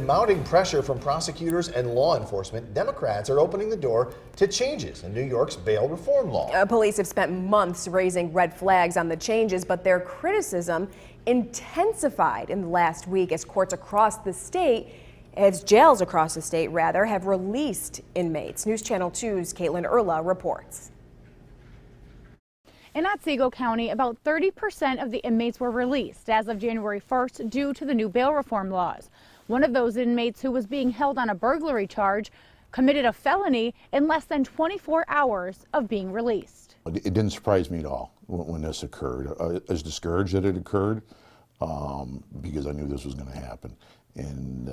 Amid mounting pressure from prosecutors and law enforcement, Democrats are opening the door to changes in New York's bail reform law. Police have spent months raising red flags on the changes, but their criticism intensified in the last week as jails across the state have released inmates. News Channel 2's Caitlin Erla reports. In Otsego County, about 30% of the inmates were released as of January 1st due to the new bail reform laws. One of those inmates who was being held on a burglary charge committed a felony in less than 24 hours of being released. It didn't surprise me at all when this occurred. I was discouraged that it occurred because I knew this was going to happen, and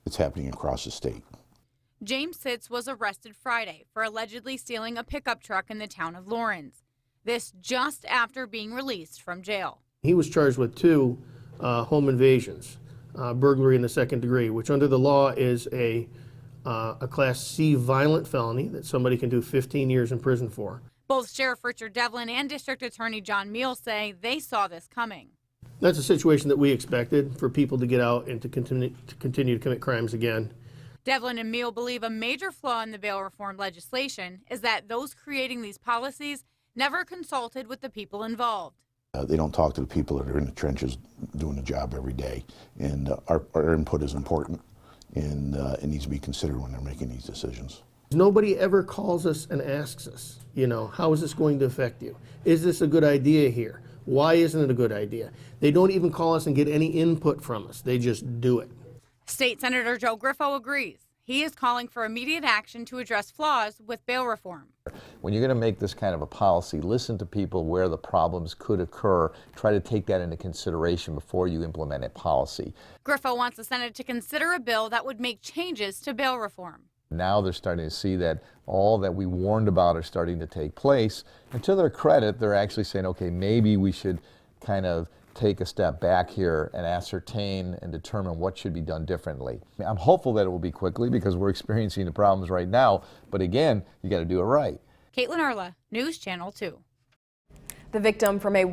it's happening across the state. James Sitz was arrested Friday for allegedly stealing a pickup truck in the town of Lawrence. This just after being released from jail. He was charged with 2 home invasions, burglary in the 2nd degree, which under the law is a Class C violent felony that somebody can do 15 years in prison for. Both Sheriff Richard Devlin and District Attorney John Meal say they saw this coming. That's a situation that we expected, for people to get out and to continue to commit crimes again. Devlin and Meal believe a major flaw in the bail reform legislation is that those creating these policies never consulted with the people involved. They don't talk to the people that are in the trenches doing the job every day, and our input is important, and it needs to be considered when they're making these decisions. Nobody ever calls us and asks us, how is this going to affect you? Is this a good idea here? Why isn't it a good idea? They don't even call us and get any input from us. They just do it. State Senator Joe Griffo agrees. He is calling for immediate action to address flaws with bail reform. When you're going to make this kind of a policy, listen to people where the problems could occur. Try to take that into consideration before you implement a policy. Griffo wants the Senate to consider a bill that would make changes to bail reform. Now they're starting to see that all that we warned about are starting to take place. And to their credit, they're actually saying, okay, maybe we should kind of take a step back here and ascertain and determine what should be done differently. I'm hopeful that it will be quickly because we're experiencing the problems right now. But again, you got to do it right. Caitlin Erla, News Channel 2. The victim from a